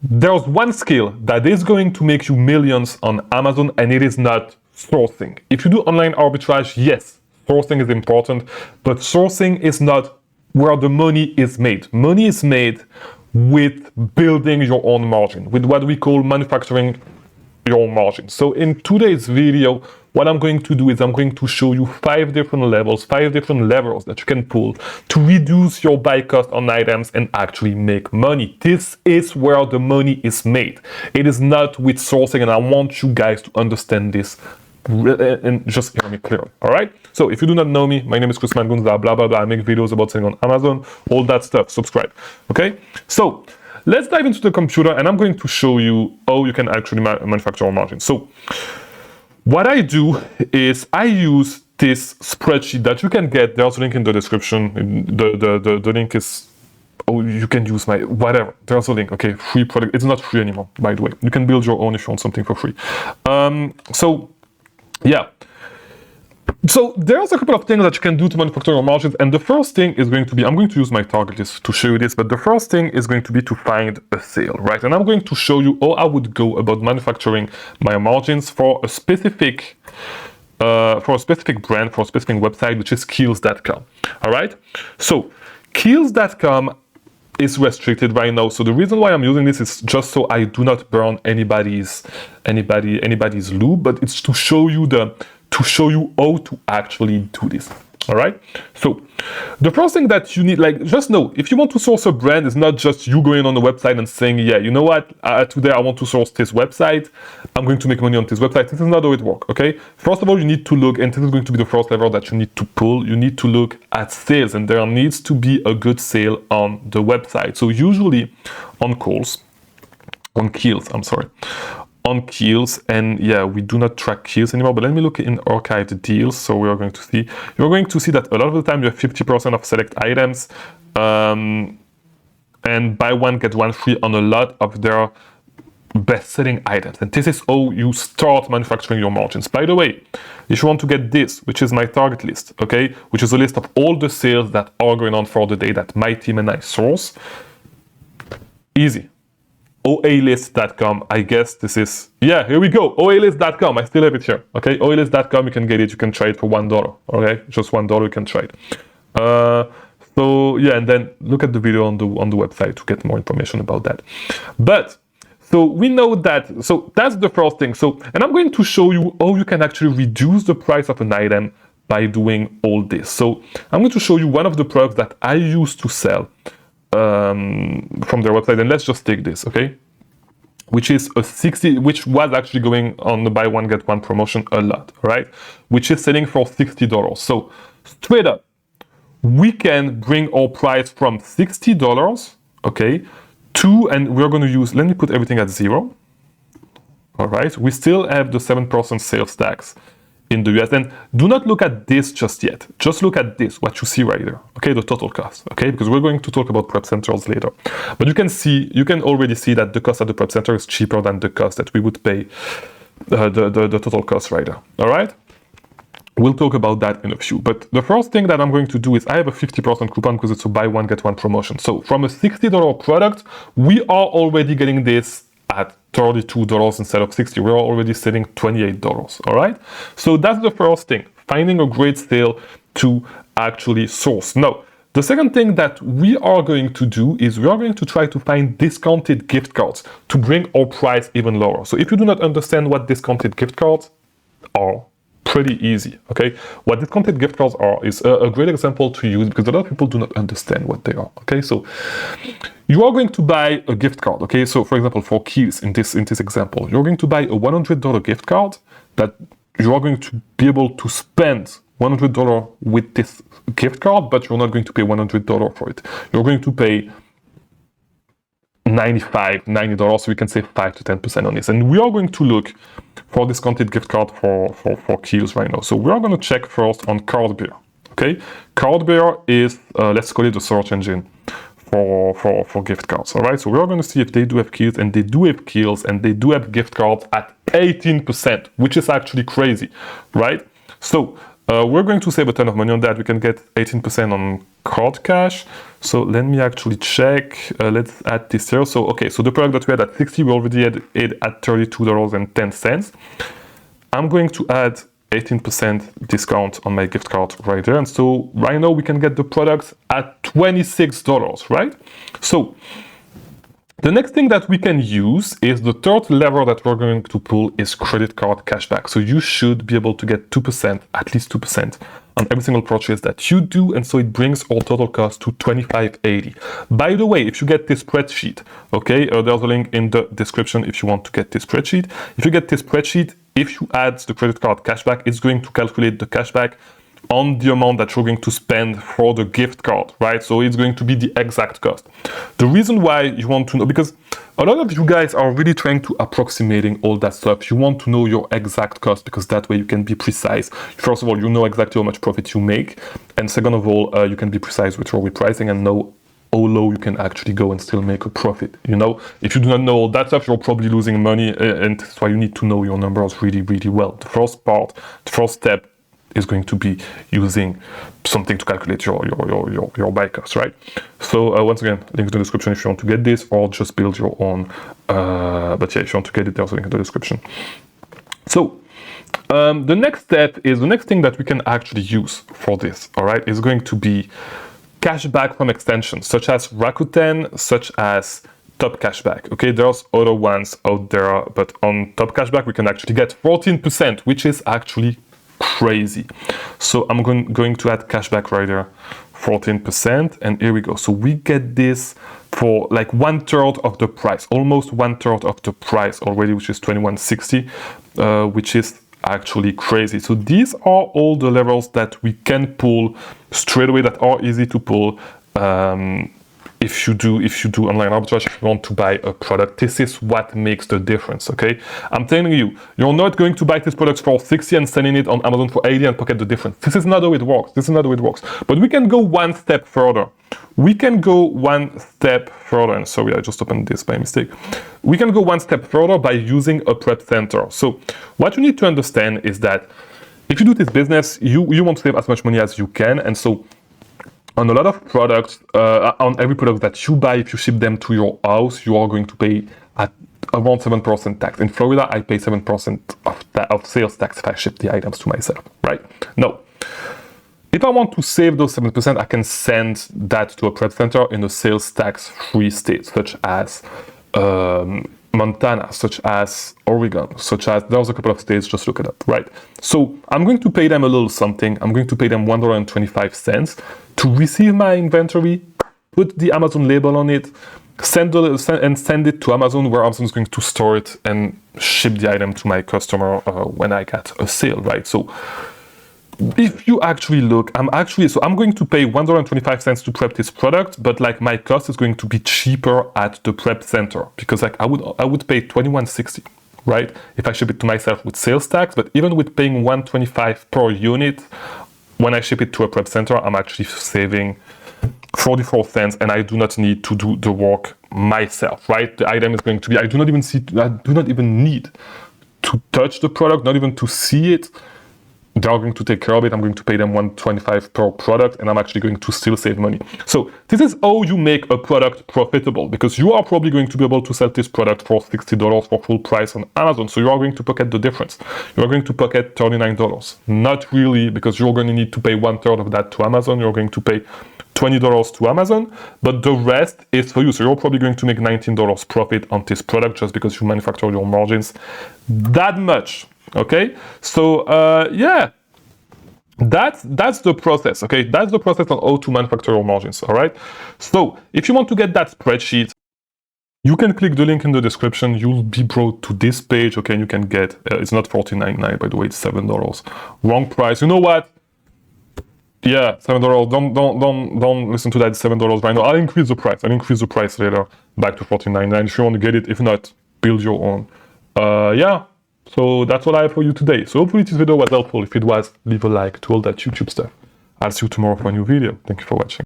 there's one skill that is going to make you millions on Amazon, and it is not sourcing. If you do online arbitrage, yes, sourcing is important, but sourcing is not where the money is made. Money is made with building your own margin, with what we call manufacturing your margin. So in today's video, what I'm going to do is I'm going to show you 5 different levels, 5 different levers that you can pull to reduce your buy cost on items and actually make money. This is where the money is made. It is not with sourcing, and I want you guys to understand this and just hear me clearly. All right, so if you do not know me, my name is Chris Mangunza, blah blah blah. I make videos about selling on Amazon, all that stuff. Subscribe. Okay, so let's dive into the computer, and I'm going to show you how you can actually manufacture a margin. So what I do is I use this spreadsheet that you can get. There's a link in the description. The link is, oh, you can use my whatever. There's a link. Okay, free product. It's not free anymore, by the way. You can build your own if you want something for free. So yeah. So there's a couple of things that you can do to manufacture your margins, and the first thing is going to be, I'm going to use my target list to show you this, but the first thing is going to be to find a sale, right? And I'm going to show you how I would go about manufacturing my margins for a specific brand, for a specific website, which is Kills.com. All right. So Kills.com is restricted right now. So the reason why I'm using this is just so I do not burn anybody's loop, but it's to show you how to actually do this. All right. So the first thing that you need, like, just know, if you want to source a brand, it's not just you going on the website and saying, yeah, you know what, today I want to source this website. I'm going to make money on this website. This is not how it works. Okay. First of all, you need to look, and this is going to be the first lever that you need to pull. You need to look at sales, and there needs to be a good sale on the website. So usually on Kills, and yeah, we do not track Kills anymore, but let me look in archived deals. So you're going to see that a lot of the time you have 50% of select items, and buy one get one free on a lot of their best-selling items. And this is how you start manufacturing your margins. By the way, if you want to get this, which is my target list, okay, which is a list of all the sales that are going on for the day that my team and I source, easy. oalist.com, I guess this is, yeah, here we go, oalist.com, I still have it here, okay, oalist.com, you can get it, you can trade for $1, okay, just $1 you can trade. So yeah, and then look at the video on the website to get more information about that. But so we know that, so that's the first thing. So, and I'm going to show you how you can actually reduce the price of an item by doing all this. So I'm going to show you one of the products that I used to sell from their website, and let's just take this, okay, which is which was actually going on the buy one get one promotion a lot, right, which is selling for $60. So straight up, we can bring our price from $60, okay, to, and we're going to use, let me put everything at 0. All right, we still have the 7% sales tax in the US. And do not look at this just yet. Just look at this, what you see right there. Okay, the total cost. Okay, because we're going to talk about prep centers later. But you can already see that the cost at the prep center is cheaper than the cost that we would pay, the total cost right there. All right. We'll talk about that in a few. But the first thing that I'm going to do is I have a 50% coupon because it's a buy one get one promotion. So from a $60 product, we are already getting this at $32 instead of $60. We're already selling $28. All right. So that's the first thing, finding a great sale to actually source. Now, the second thing that we are going to do is we are going to try to find discounted gift cards to bring our price even lower. So if you do not understand what discounted gift cards are, pretty easy, okay? What discounted gift cards are is a great example to use because a lot of people do not understand what they are, okay? So you are going to buy a gift card, okay? So for example, for Keys in this example, you're going to buy a $100 gift card that you are going to be able to spend $100 with this gift card, but you're not going to pay $100 for it. You're going to pay $95, $90, so we can save 5 to 10% on this. And we are going to look for discounted gift card for Kills right now. So we are going to check first on Cardbear, okay? Cardbear is, let's call it the search engine for gift cards, all right? So we are going to see if they do have Kills, and they do have Kills, and they do have gift cards at 18%, which is actually crazy, right? So we're going to save a ton of money on that. We can get 18% on card cash. So let me actually check. Let's add this here. So, okay, so the product that we had at 60, we already had it at $32.10. I'm going to add 18% discount on my gift card right there. And so right now we can get the products at $26, right? So the next thing that we can use is the third lever that we're going to pull is credit card cashback. So you should be able to get 2%, at least 2% on every single purchase that you do. And so it brings our total cost to $25.80. By the way, if you get this spreadsheet, okay, there's a link in the description if you want to get this spreadsheet. If you get this spreadsheet, if you add the credit card cashback, it's going to calculate the cashback on the amount that you're going to spend for the gift card, right? So it's going to be the exact cost. The reason why you want to know, because a lot of you guys are really trying to approximating all that stuff. You want to know your exact cost because that way you can be precise. First of all, you know exactly how much profit you make. And second of all, you can be precise with your repricing and know how low you can actually go and still make a profit. You know, if you do not know all that stuff, you're probably losing money. And that's why you need to know your numbers really, really well. The first part, the first step is going to be using something to calculate your buy cost, right? So once again, link in the description if you want to get this, or just build your own. But yeah, if you want to get it, there's a link in the description. So the next step is the next thing that we can actually use for this, all right, is going to be cashback from extensions, such as Rakuten, such as Top Cashback. Okay, there's other ones out there, but on Top Cashback, we can actually get 14%, which is actually crazy. So I'm going to add cashback right there, 14%, and here we go. So we get this for like 1/3 of the price, almost 1/3 of the price already, which is $21.60, which is actually crazy. So these are all the levels that we can pull straight away that are easy to pull. If you do online arbitrage, if you want to buy a product, this is what makes the difference, okay? I'm telling you, you're not going to buy this product for 60 and selling it on Amazon for 80 and pocket the difference. This is not how it works. This is not how it works. But we can go one step further. We can go one step further, and sorry, I just opened this by mistake. We can go one step further by using a prep center. So what you need to understand is that if you do this business, you want to save as much money as you can, and so on a lot of products, on every product that you buy, if you ship them to your house, you are going to pay at around 7% tax. In Florida, I pay 7% of sales tax if I ship the items to myself, right? Now, if I want to save those 7%, I can send that to a prep center in a sales tax-free state, such as Montana, such as Oregon, such as, there's a couple of states, just look it up, right? So I'm going to pay them a little something. I'm going to pay them $1.25 to receive my inventory, put the Amazon label on it, send it to Amazon, where Amazon is going to store it and ship the item to my customer when I get a sale, right? So if you actually look, I'm going to pay $1.25 to prep this product, but like my cost is going to be cheaper at the prep center because like I would pay $21.60, right? If I ship it to myself with sales tax, but even with paying $1.25 per unit, when I ship it to a prep center, I'm actually saving 44 cents, and I do not need to do the work myself, right? The item is going to be, I do not even need to touch the product, not even to see it. They're going to take care of it. I'm going to pay them $1.25 per product, and I'm actually going to still save money. So this is how you make a product profitable, because you are probably going to be able to sell this product for $60 for full price on Amazon. So you are going to pocket the difference. You are going to pocket $39. Not really, because you're going to need to pay 1/3 of that to Amazon. You're going to pay $20 to Amazon, but the rest is for you. So you're probably going to make $19 profit on this product just because you manufacture your margins that much. Okay, so yeah, that's the process. Okay, that's the process on how to manufacture your margins. All right, so if you want to get that spreadsheet, you can click the link in the description. You'll be brought to this page. Okay, and you can get it's not $14.99, by the way, it's $7. Wrong price. You know what? Yeah, $7. Don't listen to that. $7 right now. I'll increase the price. I'll increase the price later back to $14.99 if you want to get it. If not, build your own. Yeah. So that's what I have for you today. So hopefully this video was helpful. If it was, leave a like to all that YouTube stuff. I'll see you tomorrow for a new video. Thank you for watching.